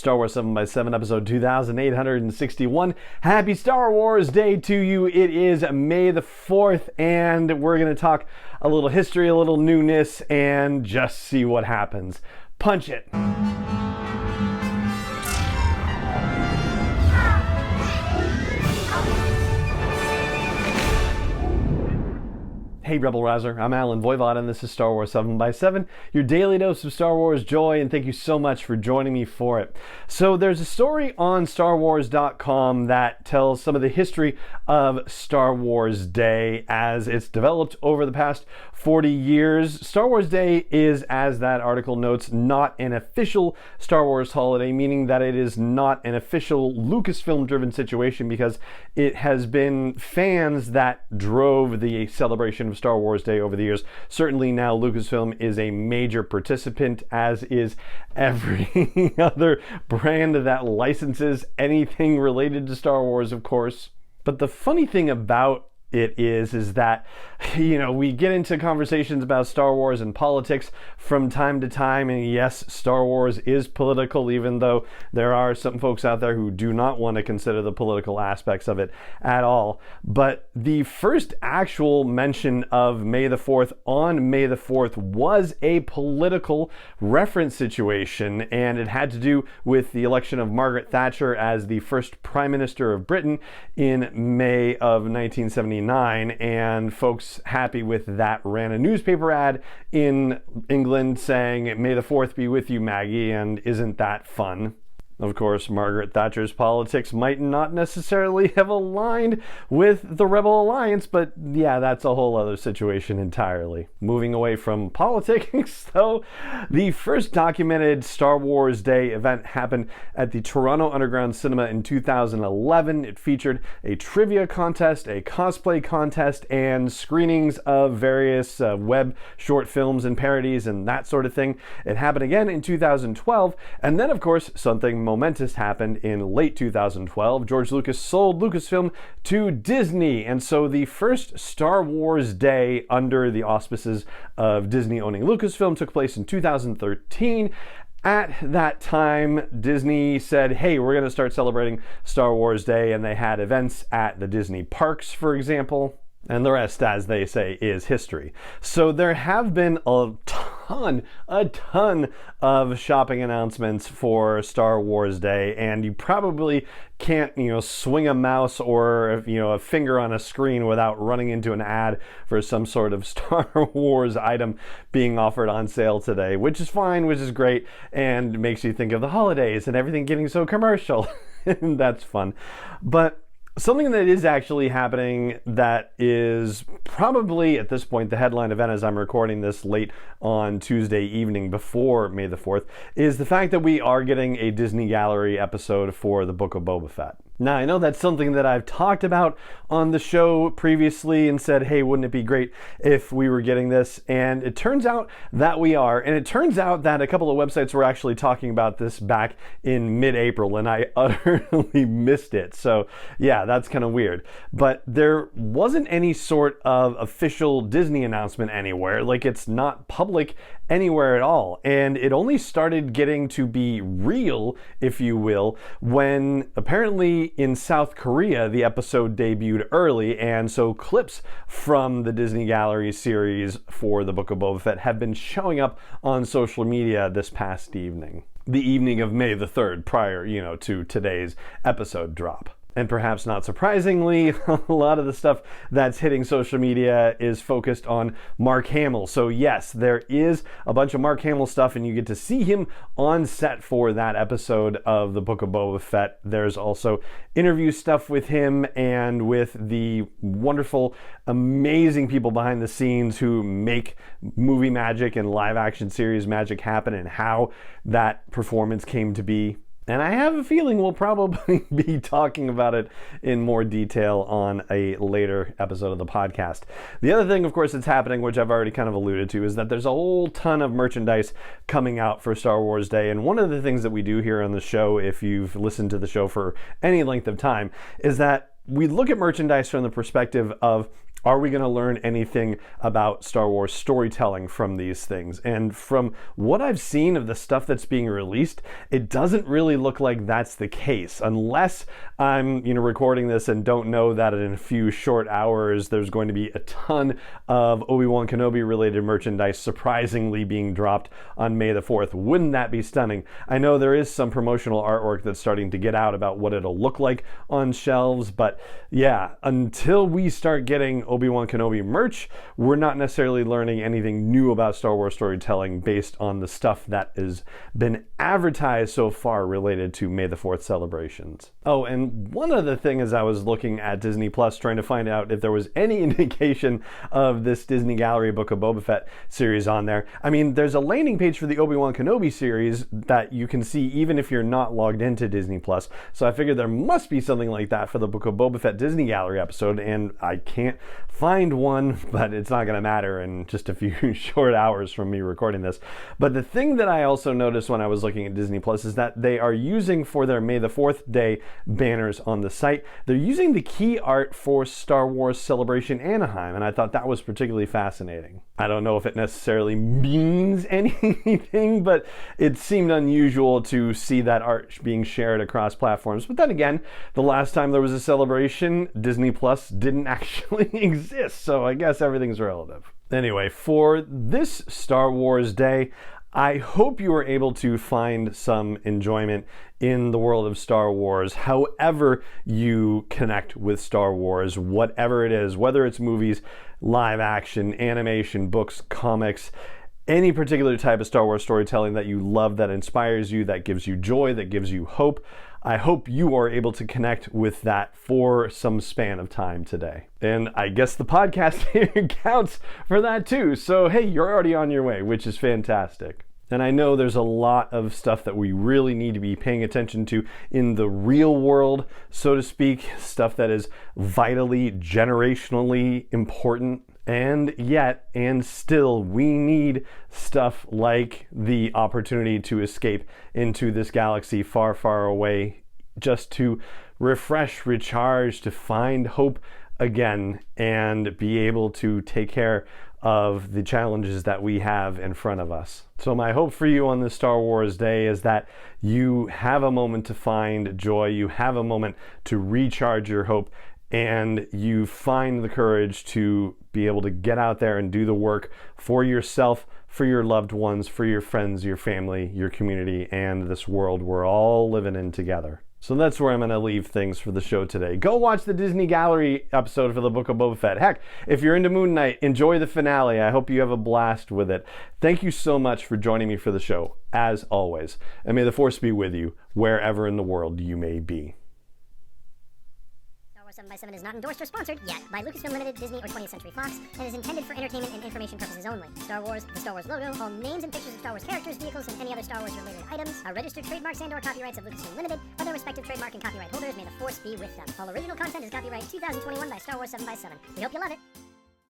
Star Wars 7x7, episode 2861. Happy Star Wars Day to you. It is May the 4th, and we're going to talk a little history, a little newness, and just see what happens. Punch it. Hey Rebel Rouser, I'm Alan Voivod and this is Star Wars 7x7, your daily dose of Star Wars joy, and thank you so much for joining me for it. So there's a story on StarWars.com that tells some of the history of Star Wars Day as it's developed over the past 40 years. Star Wars Day is, as that article notes, not an official Star Wars holiday, meaning that it is not an official Lucasfilm-driven situation because it has been fans that drove the celebration of Star Wars Day over the years. Certainly now Lucasfilm is a major participant, as is every other brand that licenses anything related to Star Wars, of course. But the funny thing about it is that, you know, we get into conversations about Star Wars and politics from time to time, and yes, Star Wars is political, even though there are some folks out there who do not want to consider the political aspects of it at all. But the first actual mention of May the 4th on May the 4th was a political reference situation, and it had to do with the election of Margaret Thatcher as the first Prime Minister of Britain in May of 1979. And folks happy with that ran a newspaper ad in England saying, "May the 4th be with you, Maggie," and isn't that fun? Of course, Margaret Thatcher's politics might not necessarily have aligned with the Rebel Alliance, but yeah, that's a whole other situation entirely. Moving away from politics, though, the first documented Star Wars Day event happened at the Toronto Underground Cinema in 2011. It featured a trivia contest, a cosplay contest, and screenings of various web short films and parodies and that sort of thing. It happened again in 2012, and then, of course, something momentous happened in late 2012. George Lucas sold Lucasfilm to Disney, and so the first Star Wars Day under the auspices of Disney owning Lucasfilm took place in 2013. At that time, Disney said, hey, we're going to start celebrating Star Wars Day, and they had events at the Disney parks, for example. And the rest, as they say, is history. So there have been a ton of shopping announcements for Star Wars Day, and you probably can't, swing a mouse or, a finger on a screen without running into an ad for some sort of Star Wars item being offered on sale today, which is fine, which is great, and makes you think of the holidays and everything getting so commercial. That's fun. But something that is actually happening that is probably at this point the headline event as I'm recording this late on Tuesday evening before May the 4th is the fact that we are getting a Disney Gallery episode for the Book of Boba Fett. Now, I know that's something that I've talked about on the show previously and said, hey, wouldn't it be great if we were getting this? And it turns out that we are. And it turns out that a couple of websites were actually talking about this back in mid-April, and I utterly missed it. So yeah, that's kind of weird. But there wasn't any sort of official Disney announcement anywhere. Like, it's not public anywhere at all. And it only started getting to be real, if you will, when apparently in South Korea the episode debuted early, and so clips from the Disney Gallery series for the Book of Boba Fett have been showing up on social media this past evening. The evening of May the 3rd, prior, to today's episode drop. And perhaps not surprisingly, a lot of the stuff that's hitting social media is focused on Mark Hamill. So yes, there is a bunch of Mark Hamill stuff, and you get to see him on set for that episode of the Book of Boba Fett. There's also interview stuff with him and with the wonderful, amazing people behind the scenes who make movie magic and live action series magic happen, and how that performance came to be. And I have a feeling we'll probably be talking about it in more detail on a later episode of the podcast. The other thing, of course, that's happening, which I've already kind of alluded to, is that there's a whole ton of merchandise coming out for Star Wars Day. And one of the things that we do here on the show, if you've listened to the show for any length of time, is that we look at merchandise from the perspective of, are we going to learn anything about Star Wars storytelling from these things? And from what I've seen of the stuff that's being released, it doesn't really look like that's the case, unless I'm, recording this and don't know that in a few short hours there's going to be a ton of Obi-Wan Kenobi related merchandise surprisingly being dropped on May the 4th. Wouldn't that be stunning? I know there is some promotional artwork that's starting to get out about what it'll look like on shelves, but yeah, until we start getting Obi-Wan Kenobi merch, we're not necessarily learning anything new about Star Wars storytelling based on the stuff that has been advertised so far related to May the 4th celebrations. Oh, and one other thing as I was looking at Disney Plus trying to find out if there was any indication of this Disney Gallery Book of Boba Fett series on there. I mean, there's a landing page for the Obi-Wan Kenobi series that you can see even if you're not logged into Disney Plus. So I figured there must be something like that for the Book of Boba Fett Disney Gallery episode, and I can't find one, but it's not going to matter in just a few short hours from me recording this. But the thing that I also noticed when I was looking at Disney Plus is that they are using, for their May the 4th day banners on the site, they're using the key art for Star Wars Celebration Anaheim, and I thought that was particularly fascinating. I don't know if it necessarily means anything, but it seemed unusual to see that art being shared across platforms. But then again, the last time there was a celebration, Disney Plus didn't actually exist, so I guess everything's relative. Anyway, for this Star Wars Day, I hope you were able to find some enjoyment in the world of Star Wars, however you connect with Star Wars, whatever it is, whether it's movies, live action, animation, books, comics, any particular type of Star Wars storytelling that you love, that inspires you, that gives you joy, that gives you hope. I hope you are able to connect with that for some span of time today. And I guess the podcast here counts for that too. So hey, you're already on your way, which is fantastic. And I know there's a lot of stuff that we really need to be paying attention to in the real world, so to speak, stuff that is vitally, generationally important. And yet, and still, we need stuff like the opportunity to escape into this galaxy far, far away, just to refresh, recharge, to find hope again, and be able to take care of the challenges that we have in front of us. So my hope for you on this Star Wars Day is that you have a moment to find joy, you have a moment to recharge your hope, and you find the courage to be able to get out there and do the work for yourself, for your loved ones, for your friends, your family, your community, and this world we're all living in together. So that's where I'm going to leave things for the show today. Go watch the Disney Gallery episode for the Book of Boba Fett. Heck, if you're into Moon Knight, enjoy the finale. I hope you have a blast with it. Thank you so much for joining me for the show, as always. And may the Force be with you, wherever in the world you may be. 7x7 is not endorsed or sponsored yet by Lucasfilm Limited, Disney, or 20th Century Fox, and is intended for entertainment and information purposes only. Star Wars, the Star Wars logo, all names and pictures of Star Wars characters, vehicles, and any other Star Wars related items are registered trademarks and/or copyrights of Lucasfilm Limited, or their respective trademark and copyright holders. May the Force be with them. All original content is copyright 2021 by Star Wars 7x7. We hope you love it.